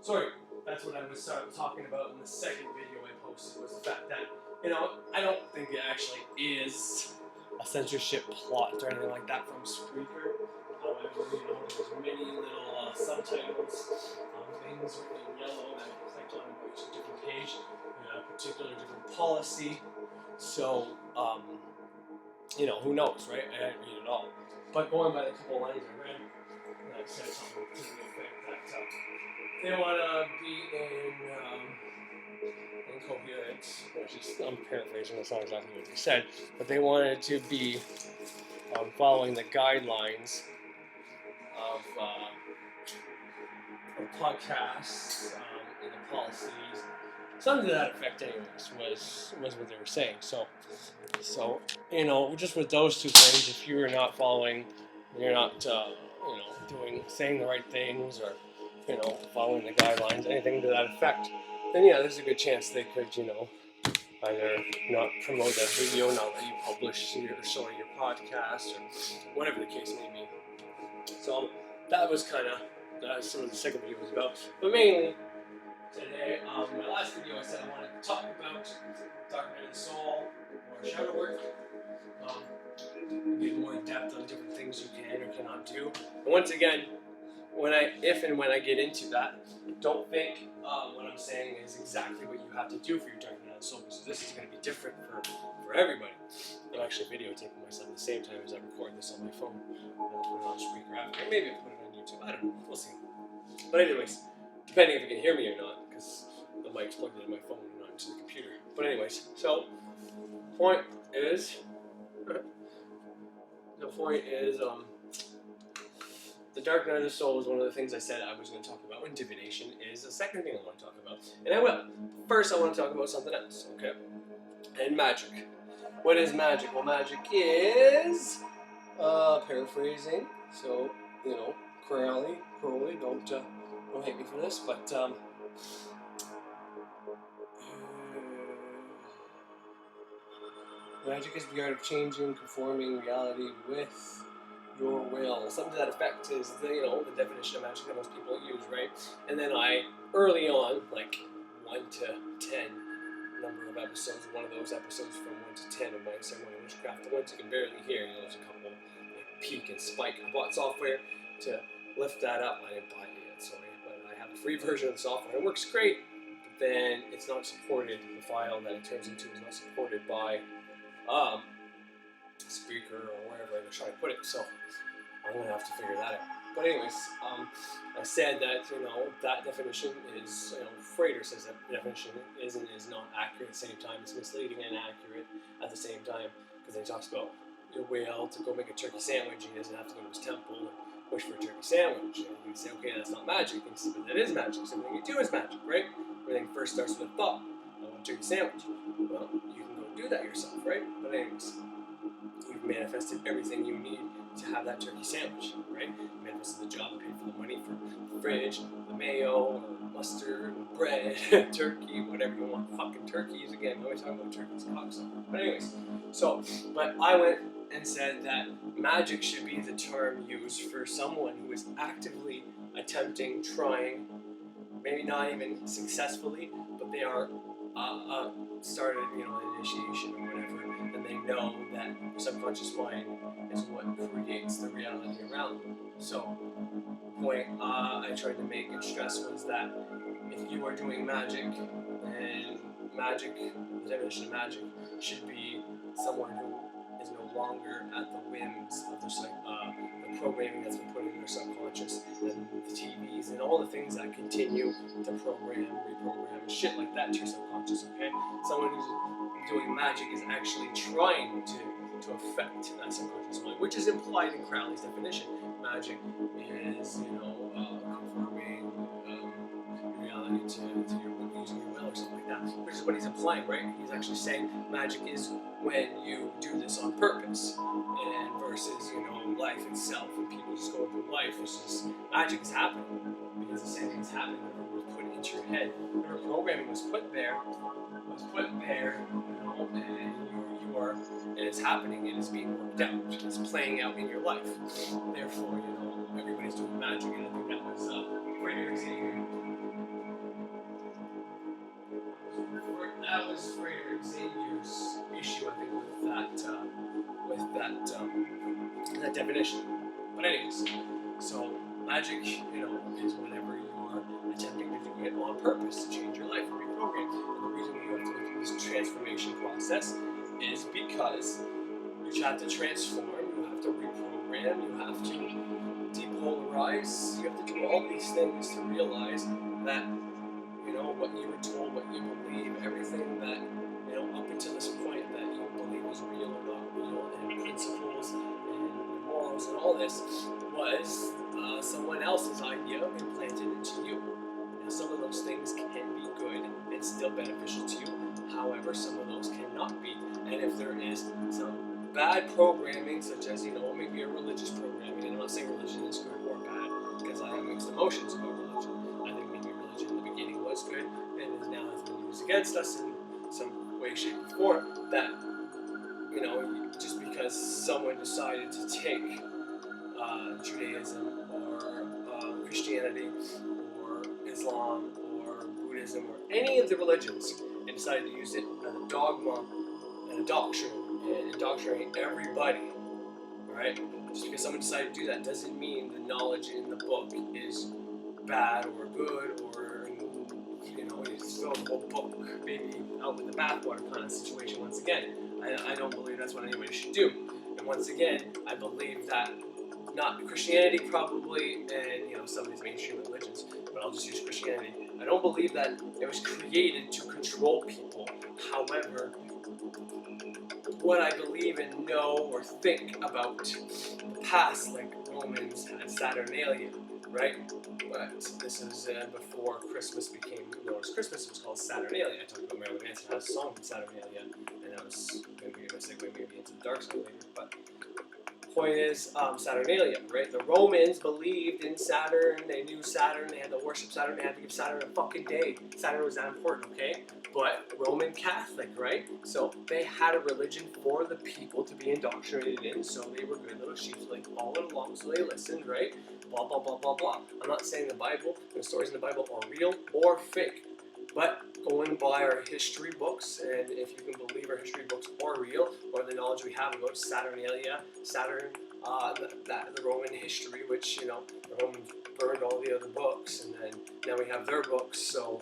sorry, that's what I was talking about in the second video I posted, was the fact that, you know, I don't think it actually is a censorship plot or anything like that from Spreaker. However, you know, there's many little subtitles, things written in yellow that reflect on each different page, a particular different policy. So, you know, who knows, right? I didn't read it all. But going by the couple lines I read, I said something to the effect that they want to be in coherence. I'm paraphrasing, that's not exactly what they said, but they wanted to be following the guidelines of podcasts and the policies. Something to that effect, anyways, was what they were saying. So, you know, just with those two things, if you're not following, you're not, you know, saying the right things, or, you know, following the guidelines, anything to that effect, then yeah, there's a good chance they could, you know, either not promote that video, not let you publish your podcast, or whatever the case may be. So that was kind of some of the second video was about, but mainly today, my last video I said I wanted to talk about Dark Night of the Soul or shadow work. Get more in depth on different things you can or cannot do. And once again, if and when I get into that, don't think what I'm saying is exactly what you have to do for your Dark Night of the Soul, because this is going to be different for everybody. I'm actually videotaping myself at the same time as I record this on my phone. I'll put it on SPREAKER, or maybe I'll put it on YouTube. I don't know. We'll see. But anyways, depending if you can hear me or not, because the mic's plugged into my phone and not into the computer. But anyways, so point is, the Dark Night of the Soul is one of the things I said I was going to talk about, and divination is the second thing I want to talk about, and I will. First, I want to talk about something else, okay? And magic. What is magic? Well, magic is, paraphrasing, so, you know, Crowley, don't hate me for this, but, magic is the art of changing, conforming reality with your will. Something to that effect is the, you know, the definition of magic that most people use, right? And then I, early on, like 1 to 10 number of episodes, one of those episodes from 1 to 10 of my Ceremonial Witchcraft, the ones you can barely hear, you know, there's a couple, like peak and spike. I bought software to lift that up. I didn't buy it yet, sorry, but I have a free version of the software. It works great, but then it's not supported, the file that it turns into is not supported by Spreaker or wherever they're trying to put it, so I'm going to have to figure that out. But anyways, I said that, you know, that definition is, you know, Frater says that definition is not accurate at the same time. It's misleading and accurate at the same time, because he talks about your will to go make a turkey sandwich, and he doesn't have to go to his temple and wish for a turkey sandwich. And you can say, okay, that's not magic. And say, but that is magic. So everything you do is magic, right? Everything first starts with a thought. I want a turkey sandwich. Well, you can go do that yourself, right? But anyways, you've manifested everything you need to have that turkey sandwich, right? You manifested the job, paid for the money for the fridge, the mayo, mustard, bread, turkey, whatever you want. Fucking turkeys again. Why are we talking about turkeys? Cocksucker. But anyways, but I went and said that magic should be the term used for someone who is actively attempting, trying, maybe not even successfully, but they are started, you know, an initiation or whatever, and they know that the subconscious mind is what creates the reality around them. So, the point I tried to make and stress was that if you are doing magic, and magic, the definition of magic should be someone who is no longer at the whims of the programming that's been put in their subconscious, and the TVs and all the things that continue to program, reprogram, and shit like that to your subconscious, okay? Someone who's doing magic is actually trying to affect that subconscious mind, which is implied in Crowley's definition. Magic is, you know, conforming reality to your using your will or something like that, which is what he's implying, right? He's actually saying magic is when you do this on purpose, and versus, you know, life itself, and people just going through life, it's just magic is happening, because the same thing is happening. Whatever was put into your head, whatever programming was put there, you know, and you are, and it's happening, and it's being worked out, it's playing out in your life. Therefore, you know, everybody's doing magic, and I think that was pretty exciting. that was Frater Xavier's issue, I think, that definition. But anyways, so magic, is whenever you are attempting to do it on purpose to change your life and reprogram. And the reason you have to go through this transformation process is because you have to transform, you have to reprogram, you have to depolarize, you have to do all these things to realize that, what you were told, what you believe, everything that, up until this point that you believe was real or not real, and principles and morals and all this was someone else's idea implanted into you. Now, some of those things can be good and still beneficial to you. However, some of those cannot be. And if there is some bad programming, such as, maybe a religious programming, and I'm not saying religion is good or bad, because I have mixed emotions about religion. I think maybe religion in the beginning was good, and now has been used against us in some way, shape, or form, that, just because someone decided to take Judaism or Christianity or Islam or Buddhism or any of the religions and decided to use it as a dogma and a doctrine and indoctrinate everybody, alright? Just because someone decided to do that doesn't mean the knowledge in the book is bad or good, or you throw the whole book maybe out with the bathwater kind of situation. Once again, I don't believe that's what anybody should do. And once again, I believe that not Christianity probably, and some of these mainstream religions, but I'll just use Christianity. I don't believe that it was created to control people. However, what I believe and know or think about the past, like Romans had Saturnalia, right? But this is before Christmas became known as Christmas. It was called Saturnalia. I talked about Marilyn Manson has a song from Saturnalia, and that was maybe a segue maybe into the dark side later. But point is, Saturnalia, right? The Romans believed in Saturn. They knew Saturn. They had to worship Saturn. They had to give Saturn a fucking day. Saturn was that important, okay? But Roman Catholic, right? So they had a religion for the people to be indoctrinated in. So they were good little sheep, like followed along. So they listened, right? Blah blah blah blah blah. I'm not saying the Bible, the stories in the Bible are real or fake, but going by our history books, and if you can believe our history books are real, or the knowledge we have about Saturnalia, Saturn, the Roman history, which, the Romans burned all the other books, and then now we have their books, so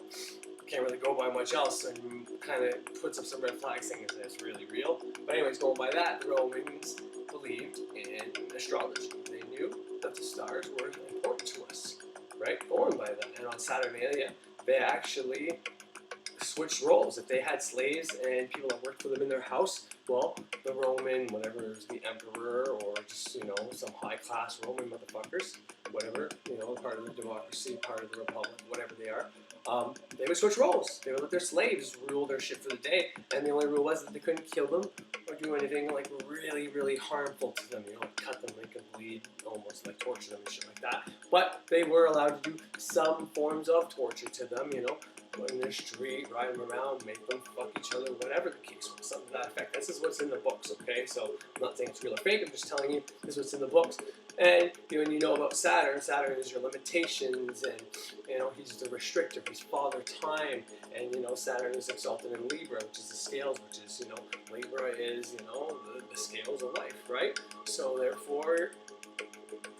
can't really go by much else, and kind of puts up some red flags saying, is this really real? But anyways, going by that, the Romans believed in astrology. They knew that the stars were important to us, right? Going by that. And on Saturnalia, they actually switched roles. If they had slaves and people that worked for them in their house, well, the Roman, whatever it was, the emperor, or just, some high-class Roman motherfuckers, whatever, part of the democracy, part of the republic, whatever they are, they would switch roles. They would let their slaves rule their shit for the day, and the only rule was that they couldn't kill them or do anything like really, really harmful to them, like cut them, make them bleed, almost like torture them and shit like that. But they were allowed to do some forms of torture to them, go in their street, ride them around, make them fuck each other, whatever the case was, something to that effect. This is what's in the books, okay? So I'm not saying it's real or fake, I'm just telling you this is what's in the books. And when you know about Saturn, Saturn is your limitations, and he's the restrictor, he's father time, and Saturn is exalted in Libra, which is the scales, which is Libra is the scales of life, right? So therefore,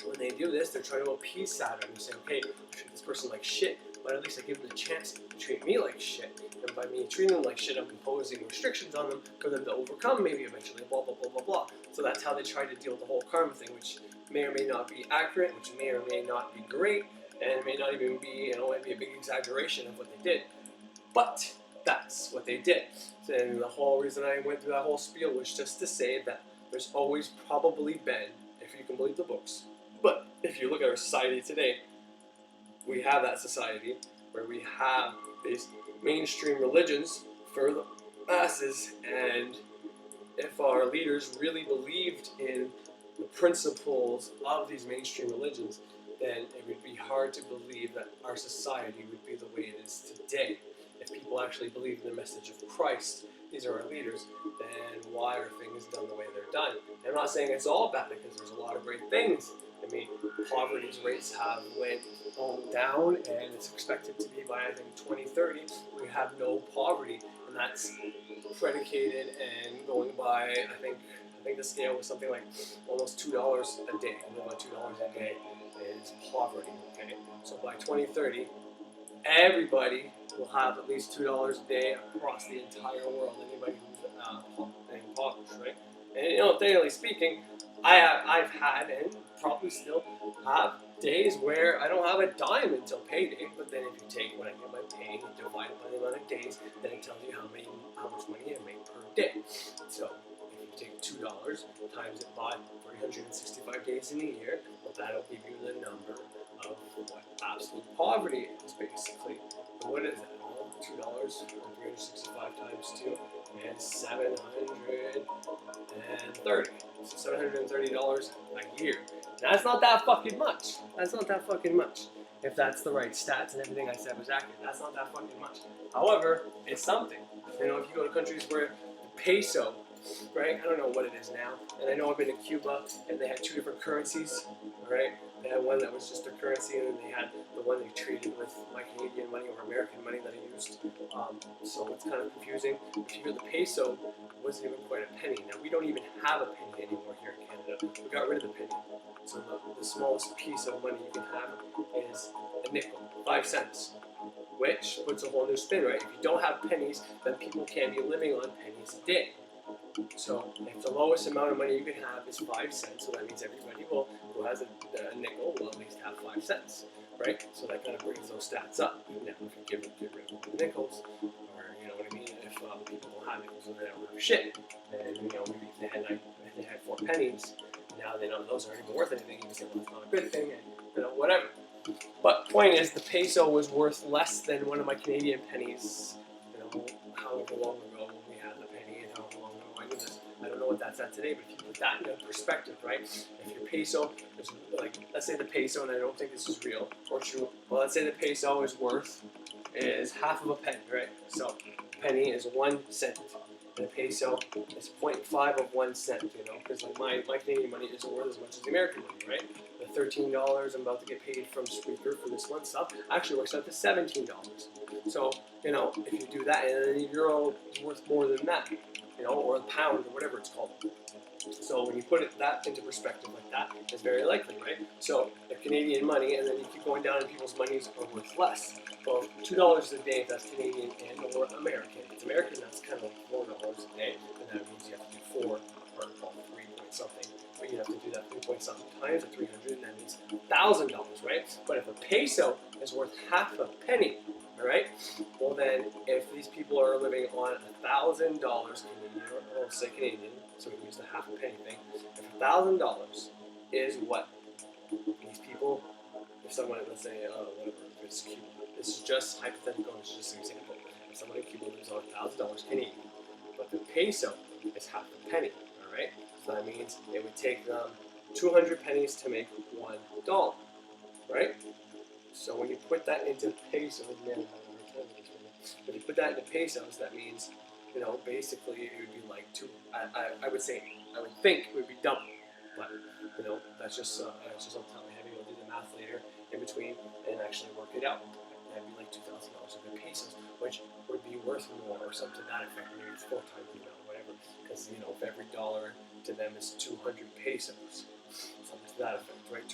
when they do this, they're trying to appease Saturn. They say, okay, I treat this person like shit, but at least I give them the chance to treat me like shit. And by me treating them like shit, I'm imposing restrictions on them for them to overcome, maybe eventually, blah, blah, blah, blah, blah. So that's how they try to deal with the whole karma thing, which may or may not be accurate, which may or may not be great, and may not even be, might be a big exaggeration of what they did. But that's what they did. And the whole reason I went through that whole spiel was just to say that there's always probably been, if you can believe the books, but if you look at our society today, we have that society where we have these mainstream religions for the masses, and if our leaders really believed in the principles of these mainstream religions, then it would be hard to believe that our society would be the way it is today. If people actually believe in the message of Christ, these are our leaders, then why are things done the way they're done? And I'm not saying it's all bad, because there's a lot of great things. I mean, poverty rates have went down, and it's expected to be by, I think, 2030, we have no poverty, and that's predicated and going by, I think the scale was something like almost $2 a day. About $2 a day is poverty. Okay, so by 2030, everybody will have at least $2 a day across the entire world. Anybody who's impoverished, right? And you know, technically speaking, I've had and probably still have days where I don't have a dime until payday. But then if you take what I get by paying and divide it by the amount of days, then it tells you how much money I make per day. So if you take $2 times it by 365 days in a year, well, that'll give you the number of what absolute poverty is, basically. And what is that? Well, $2 365 times 2 is $730. So $730 a year. That's not that fucking much. That's not that fucking much. If that's the right stats and everything I said was accurate, that's not that fucking much. However, it's something. You know, if you go to countries where the peso, right? I don't know what it is now. And I know I've been to Cuba, and they had two different currencies, right? They had one that was just a currency, and then they had the one they traded with my Canadian money or American money that I used. So it's kind of confusing. If you hear the peso, it wasn't even quite a penny. Now, we don't even have a penny anymore here in Canada. We got rid of the penny. So the smallest piece of money you can have is a nickel, 5 cents, which puts a whole new spin, right? If you don't have pennies, then people can't be living on pennies a day. So if the lowest amount of money you can have is 5 cents, so that means everybody who has a nickel will at least have 5 cents, right? So that kind of brings those stats up. Now, if you get rid of the nickels, or you know what I mean, if people don't have nickels and they don't have shit, then you know maybe if they had 4 pennies, now they don't; those aren't even worth anything. You can say, well, it's not a good thing, and you know whatever. But point is, the peso was worth less than one of my Canadian pennies. You know, however long ago we had the penny, and however long ago I knew this. I don't know what that's at today, but if you put that into perspective, right? If your peso is like, let's say the peso, and I don't think this is real or true, well, let's say the peso is half of a penny, right? So a penny is 1 cent, and a peso is 0.5 of 1 cent, you know, because like my Canadian money isn't worth as much as the American money, right? The $13 I'm about to get paid from SPREAKER for this month's stuff actually works out to $17. So, you know, if you do that, and then a euro is worth more than that, you know, or a pound or whatever it's called. So when you put that into perspective like that, it's very likely, right? So the Canadian money, and then you keep going down and people's monies are worth less. Well, $2 a day, if that's Canadian and or American. If it's American, that's kind of like $4 a day, and that means you have to do 4 or 3 point something. But you have to do that 3 point something times the 300, and that means $1,000, right? But if a peso is worth half a penny, all right, well then, if these people are living on $1,000 Canadian, or let's say Canadian, so we use the half a penny thing, if $1,000 is what these people, if someone, let's say, whatever, if it's Cuba, this is just hypothetical, it's just an example. If someone in Cuba lives on $1,000 Canadian, but the peso is half a penny, all right? So that means it would take them 200 pennies to make $1, right? So when you put that into pesos, man, when you put that into pesos, that means, you know, basically it would be like I would think it would be double, but you know, that's just I'll tell you, having to do the math later in between and actually work it out. That'd be like $2,000 of the pesos, which would be worth more or something to that effect. Maybe it's 4 times the amount, whatever. Because you know, if every dollar to them is 200 pesos, something to that effect, right?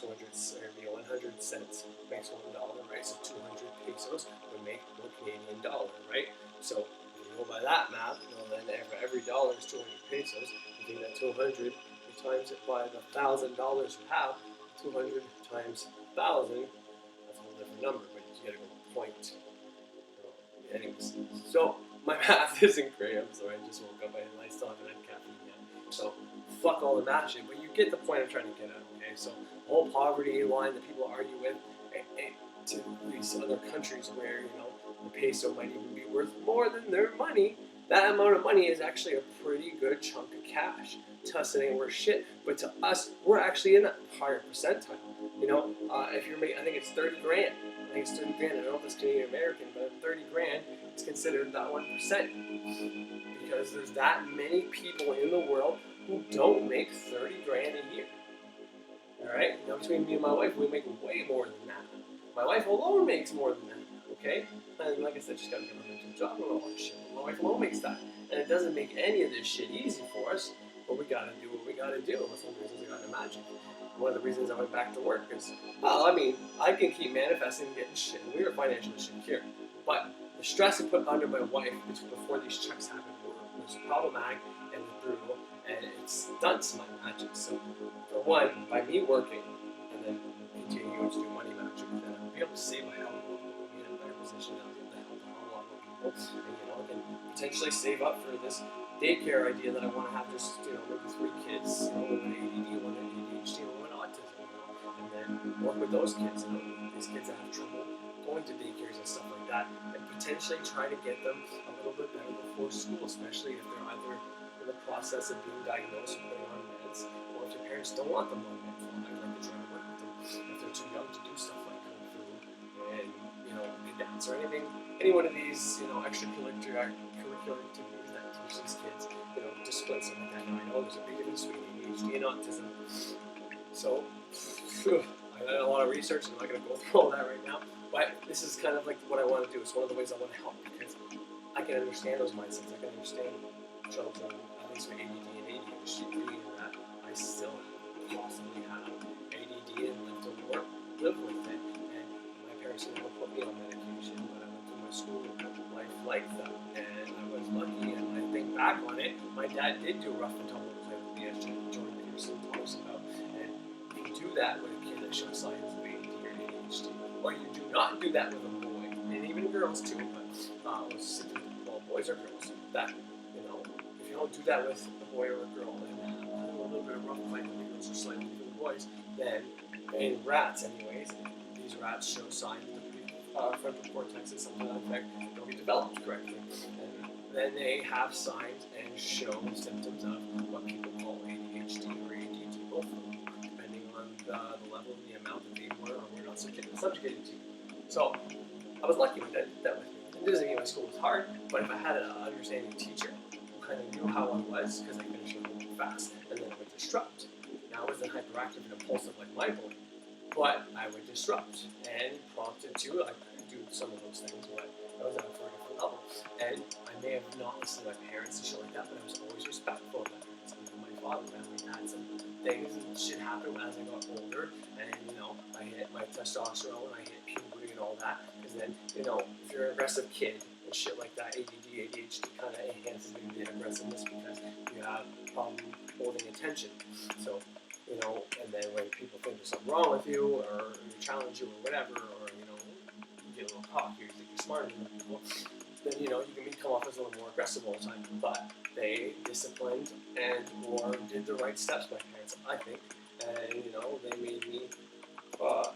100 cents makes $1, right? So 200 pesos would make $1 Canadian dollar, right? So if you go by that math, well then every dollar is 200 pesos. You take that 200, you times it by the $1,000 you have. 200 times 1,000. That's a whole different number, but you gotta go point. Anyways, so my math isn't great. I'm sorry, I just woke up. I still haven't had caffeine yet. So fuck all the math shit, but you get the point I'm trying to get at. Okay, so the whole poverty line that people argue with, to these other countries where you know the peso might even be worth more than their money. That amount of money is actually a pretty good chunk of cash. To us, it ain't worth shit, but to us, we're actually in that higher percentile. You know, if you're making, I think it's 30 grand. I think it's 30 grand. I don't know if it's Canadian American, but 30 grand is considered that 1%. Because there's that many people in the world who don't make 30 grand a year. Alright? Now between me and my wife, we make way more than that. My wife alone makes more than that, okay? And like I said, she's got a government job and all that shit. My wife alone makes that. And it doesn't make any of this shit easy for us, but we gotta do what we gotta do. That's one of the reasons I got into magic. One of the reasons I went back to work is, well, I mean, I can keep manifesting and getting shit. We were financially secure. But the stress I put under my wife before these checks happened was problematic and brutal, and it's done to my magic. So, for one, by me working and then continuing to do money magic, then I'll be able to save a hell of a lot. I'll be in a better position. I'll be able to help a whole lot more people. And, you know, I can potentially save up for this daycare idea that I want to have just, you know, maybe 3 kids, you know, one ADD, one ADHD, and one autism, you know, and then work with those kids, you know, these kids that have trouble going to daycares and stuff like that, and potentially try to get them a little bit better before school, especially if they're either in the process of being diagnosed or putting on meds, or if their parents don't want them on meds. I'd like to try to work with them if they're too young to do stuff like kung fu and, you know, dance or anything, any one of these, you know, extracurricular activities that teach these kids, you know, discipline, something like that. Now I know there's a big difference between ADHD and autism, so I did a lot of research, and I'm not going to go through all that right now. But this is kind of like what I want to do. It's one of the ways I want to help, because I can understand those mindsets. I can understand children, at least with ADD and ADHD, being that I still possibly have ADD and live with it. And my parents never put me on medication, but I went through my school life like that. And I was lucky, and I think back on it, my dad did do rough and tumble play with me, as Jordan Peterson talks about. And if you do that with a kid that shows signs of ADD or ADHD, or you do not do that with a boy, and even girls too, but well, boys or girls, that, you know, if you don't do that with a boy or a girl, and a little bit of rough play with the girls or slightly with the boys, then in rats anyways, these rats show signs that the frontal cortex is something that effect don't get developed correctly, and then they have signs and show symptoms of what people call ADHD or ADD, both of them, depending on the level and the amount that they were or were not subjugated to. So I was lucky with that with me. It doesn't mean my school was hard, but if I had an understanding teacher who kind of knew how I was, because I finished really fast, and then I would disrupt. Now I wasn't hyperactive and impulsive like my boy, but I would disrupt and prompted to. I could do some of those things, but I was at a different level. And I may have not listened to my parents and shit like that, but I was always respectful of my parents. And my father, man, we had some things and shit happen as I got older, and, you know, I hit my testosterone, I hit puberty and all that, because then, you know, if you're an aggressive kid and shit like that, ADD, ADHD kind of enhances the aggressiveness because you have problem holding attention. So, you know, and then when people think there's something wrong with you, or you challenge you or whatever, or, you know, you get a little cocky, or you think you're smarter than people, then, you know, you can come off as a little more aggressive all the time. But they disciplined and or did the right steps, my parents, I think, and, you know, they made me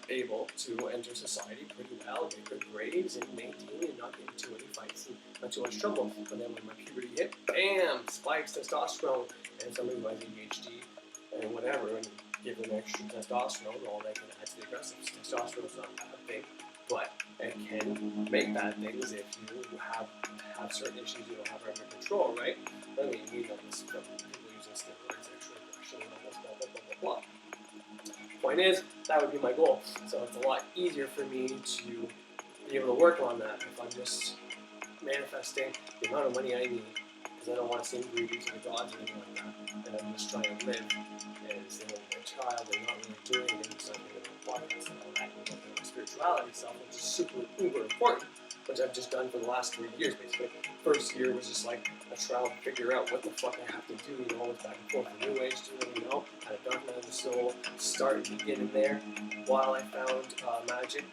able to enter society pretty well, get good grades, and maintain and not get into any fights and not too much trouble. But then when my puberty hit, bam, spikes testosterone, and somebody who has ADHD and whatever, and give them extra testosterone, all that can add to the aggressive. Testosterone's not a bad thing, but it can make bad things if you have certain issues you don't have under control, right? I mean, you know this from people using steroids, extra aggression, and all this blah, blah, blah, blah, blah. Point is, that would be my goal. So it's a lot easier for me to be able to work on that if I'm just manifesting the amount of money I need, because I don't want to seem greedy to the gods or anything like that. And I'm just trying to live and stay with my child and not really doing anything besides making a podcast and all that, and working on my spirituality stuff, which is super uber important, which I've just done for the last 3 years basically. First year was just like a trial to figure out what the fuck I have to do, you know, always back and forth from New Age to, you know, kind of dark night of the soul, start to get in there while I found magic,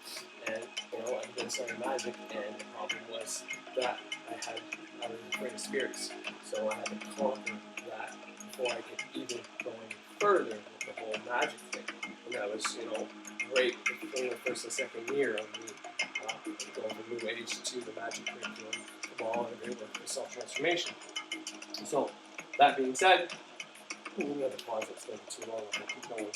and, you know, I've been studying magic, and the problem was that I was afraid of spirits, so I had to conquer that before I could even go any further with the whole magic thing, and that was, you know, great between the first and second year of me going from New Age to the magic curriculum, all and great work for self-transformation. So, that being said, we have to pause, it's been too long, I'll keep going.